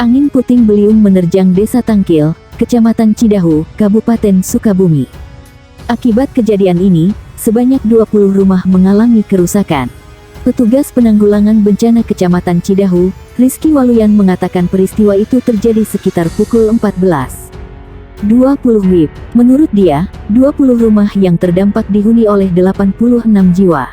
Angin puting beliung menerjang Desa Tangkil, Kecamatan Cidahu, Kabupaten Sukabumi. Akibat kejadian ini, sebanyak 20 rumah mengalami kerusakan. Petugas penanggulangan bencana Kecamatan Cidahu, Rizky Waluyan mengatakan peristiwa itu terjadi sekitar pukul 14.20 WIB. Menurut dia, 20 rumah yang terdampak dihuni oleh 86 jiwa.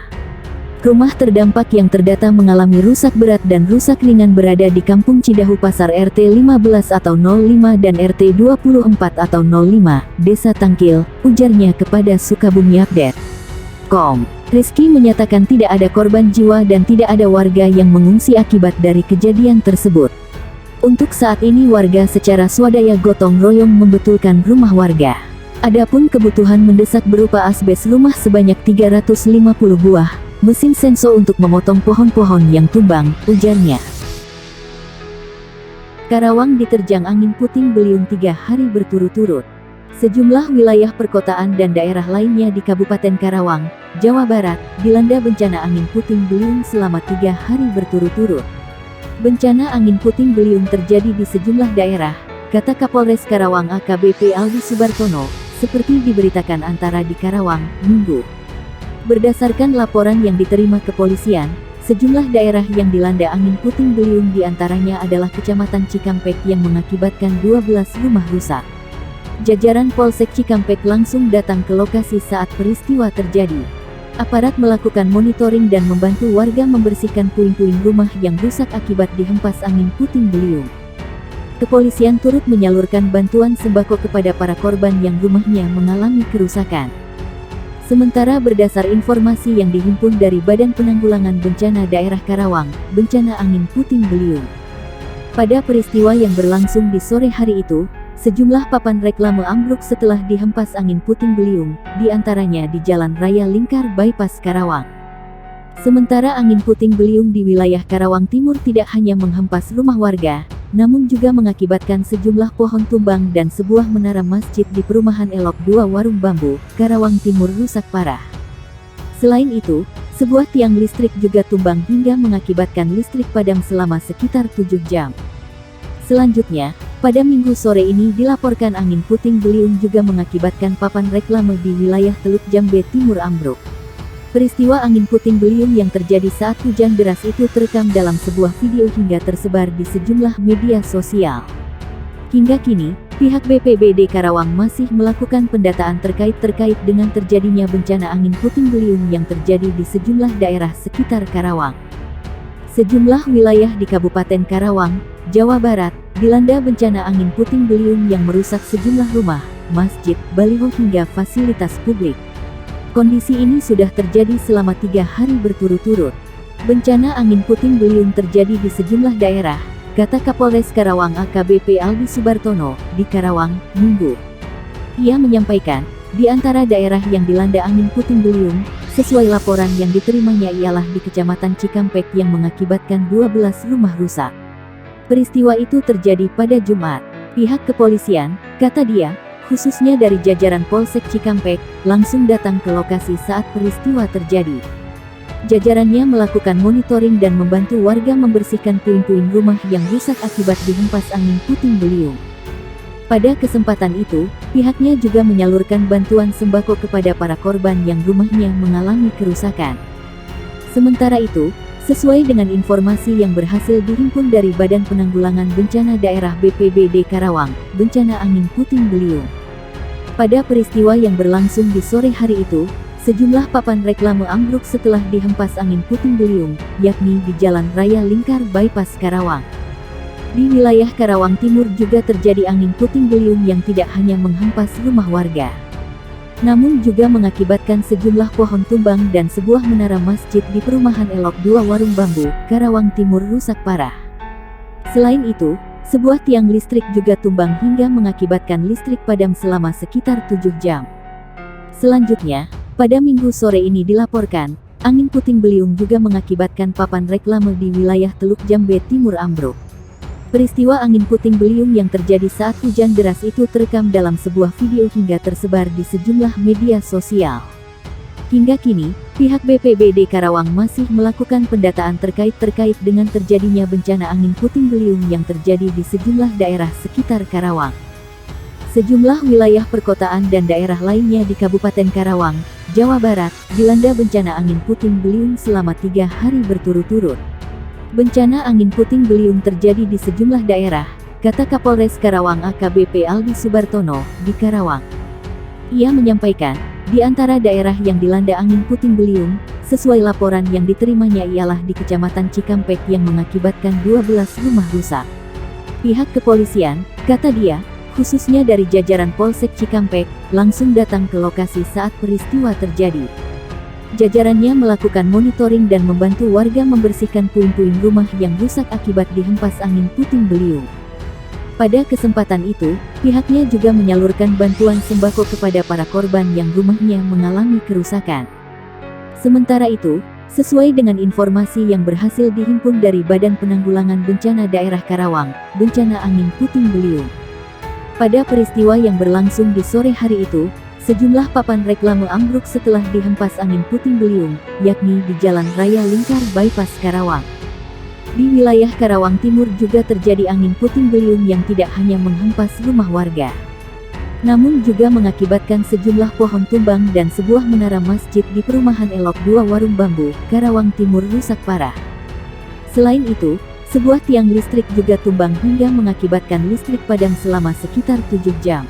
Rumah terdampak yang terdata mengalami rusak berat dan rusak ringan berada di Kampung Cidahu Pasar RT 15 atau 05 dan RT 24 atau 05, Desa Tangkil, ujarnya kepada Sukabumi Update.com. Rizky menyatakan tidak ada korban jiwa dan tidak ada warga yang mengungsi akibat dari kejadian tersebut. Untuk saat ini warga secara swadaya gotong royong membetulkan rumah warga. Adapun kebutuhan mendesak berupa asbes rumah sebanyak 350 buah, mesin senso untuk memotong pohon-pohon yang tumbang, ujarnya. Karawang diterjang angin puting beliung 3 hari berturut-turut. Sejumlah wilayah perkotaan dan daerah lainnya di Kabupaten Karawang, Jawa Barat, dilanda bencana angin puting beliung selama 3 hari berturut-turut. Bencana angin puting beliung terjadi di sejumlah daerah, kata Kapolres Karawang AKBP Aldi Subartono, seperti diberitakan Antara di Karawang, Minggu. Berdasarkan laporan yang diterima kepolisian, sejumlah daerah yang dilanda angin puting beliung diantaranya adalah Kecamatan Cikampek yang mengakibatkan 12 rumah rusak. Jajaran Polsek Cikampek langsung datang ke lokasi saat peristiwa terjadi. Aparat melakukan monitoring dan membantu warga membersihkan puing-puing rumah yang rusak akibat dihempas angin puting beliung. Kepolisian turut menyalurkan bantuan sembako kepada para korban yang rumahnya mengalami kerusakan. Sementara berdasar informasi yang dihimpun dari Badan Penanggulangan Bencana Daerah Karawang, bencana angin puting beliung. Pada peristiwa yang berlangsung di sore hari itu, sejumlah papan reklame ambruk setelah dihempas angin puting beliung, diantaranya di Jalan Raya Lingkar Bypass Karawang. Sementara angin puting beliung di wilayah Karawang Timur tidak hanya menghempas rumah warga, namun juga mengakibatkan sejumlah pohon tumbang dan sebuah menara masjid di Perumahan Elok 2 Warung Bambu, Karawang Timur rusak parah. Selain itu, sebuah tiang listrik juga tumbang hingga mengakibatkan listrik padam selama sekitar 7 jam. Selanjutnya, pada Minggu sore ini dilaporkan angin puting beliung juga mengakibatkan papan reklame di wilayah Teluk Jambe Timur ambruk. Peristiwa angin puting beliung yang terjadi saat hujan deras itu terekam dalam sebuah video hingga tersebar di sejumlah media sosial. Hingga kini, pihak BPBD Karawang masih melakukan pendataan terkait dengan terjadinya bencana angin puting beliung yang terjadi di sejumlah daerah sekitar Karawang. Sejumlah wilayah di Kabupaten Karawang, Jawa Barat, dilanda bencana angin puting beliung yang merusak sejumlah rumah, masjid, baliho hingga fasilitas publik. Kondisi ini sudah terjadi selama 3 hari berturut-turut. Bencana angin puting beliung terjadi di sejumlah daerah, kata Kapolres Karawang AKBP Aldi Subartono, di Karawang, Minggu. Ia menyampaikan, di antara daerah yang dilanda angin puting beliung, sesuai laporan yang diterimanya ialah di Kecamatan Cikampek yang mengakibatkan 12 rumah rusak. Peristiwa itu terjadi pada Jumat. Pihak kepolisian, kata dia, khususnya dari jajaran Polsek Cikampek, langsung datang ke lokasi saat peristiwa terjadi. Jajarannya melakukan monitoring dan membantu warga membersihkan puing-puing rumah yang rusak akibat dihempas angin puting beliung. Pada kesempatan itu, pihaknya juga menyalurkan bantuan sembako kepada para korban yang rumahnya mengalami kerusakan. Sementara itu, sesuai dengan informasi yang berhasil dihimpun dari Badan Penanggulangan Bencana Daerah BPBD Karawang, bencana angin puting beliung. Pada peristiwa yang berlangsung di sore hari itu, sejumlah papan reklame ambruk setelah dihempas angin puting beliung, yakni di Jalan Raya Lingkar Bypass Karawang. Di wilayah Karawang Timur juga terjadi angin puting beliung yang tidak hanya menghempas rumah warga, namun juga mengakibatkan sejumlah pohon tumbang dan sebuah menara masjid di Perumahan Elok 2 Warung Bambu, Karawang Timur rusak parah. Selain itu, sebuah tiang listrik juga tumbang hingga mengakibatkan listrik padam selama sekitar 7 jam. Selanjutnya, pada Minggu sore ini dilaporkan, angin puting beliung juga mengakibatkan papan reklame di wilayah Teluk Jambe Timur ambruk. Peristiwa angin puting beliung yang terjadi saat hujan deras itu terekam dalam sebuah video hingga tersebar di sejumlah media sosial. Hingga kini, pihak BPBD Karawang masih melakukan pendataan terkait dengan terjadinya bencana angin puting beliung yang terjadi di sejumlah daerah sekitar Karawang. Sejumlah wilayah perkotaan dan daerah lainnya di Kabupaten Karawang, Jawa Barat, dilanda bencana angin puting beliung selama 3 hari berturut-turut. Bencana angin puting beliung terjadi di sejumlah daerah, kata Kapolres Karawang AKBP Aldi Subartono, di Karawang. Ia menyampaikan, di antara daerah yang dilanda angin puting beliung, sesuai laporan yang diterimanya ialah di Kecamatan Cikampek yang mengakibatkan 12 rumah rusak. Pihak kepolisian, kata dia, khususnya dari jajaran Polsek Cikampek, langsung datang ke lokasi saat peristiwa terjadi. Jajarannya melakukan monitoring dan membantu warga membersihkan puing-puing rumah yang rusak akibat dihempas angin puting beliung. Pada kesempatan itu, pihaknya juga menyalurkan bantuan sembako kepada para korban yang rumahnya mengalami kerusakan. Sementara itu, sesuai dengan informasi yang berhasil dihimpun dari Badan Penanggulangan Bencana Daerah Karawang, bencana angin puting beliung. Pada peristiwa yang berlangsung di sore hari itu, sejumlah papan reklame ambruk setelah dihempas angin puting beliung, yakni di Jalan Raya Lingkar Bypass Karawang. Di wilayah Karawang Timur juga terjadi angin puting beliung yang tidak hanya menghempas rumah warga, namun juga mengakibatkan sejumlah pohon tumbang dan sebuah menara masjid di perumahan Elok 2 Warung Bambu, Karawang Timur rusak parah. Selain itu, sebuah tiang listrik juga tumbang hingga mengakibatkan listrik padam selama sekitar 7 jam.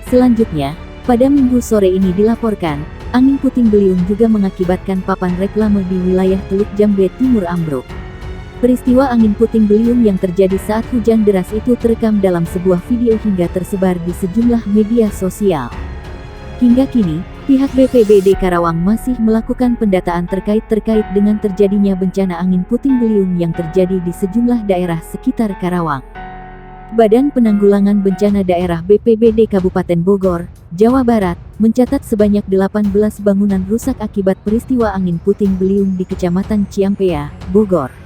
Selanjutnya, pada Minggu sore ini dilaporkan, angin puting beliung juga mengakibatkan papan reklame di wilayah Teluk Jambe Timur ambruk. Peristiwa angin puting beliung yang terjadi saat hujan deras itu terekam dalam sebuah video hingga tersebar di sejumlah media sosial. Hingga kini, pihak BPBD Karawang masih melakukan pendataan terkait dengan terjadinya bencana angin puting beliung yang terjadi di sejumlah daerah sekitar Karawang. Badan Penanggulangan Bencana Daerah BPBD Kabupaten Bogor, Jawa Barat, mencatat sebanyak 18 bangunan rusak akibat peristiwa angin puting beliung di Kecamatan Ciampea, Bogor.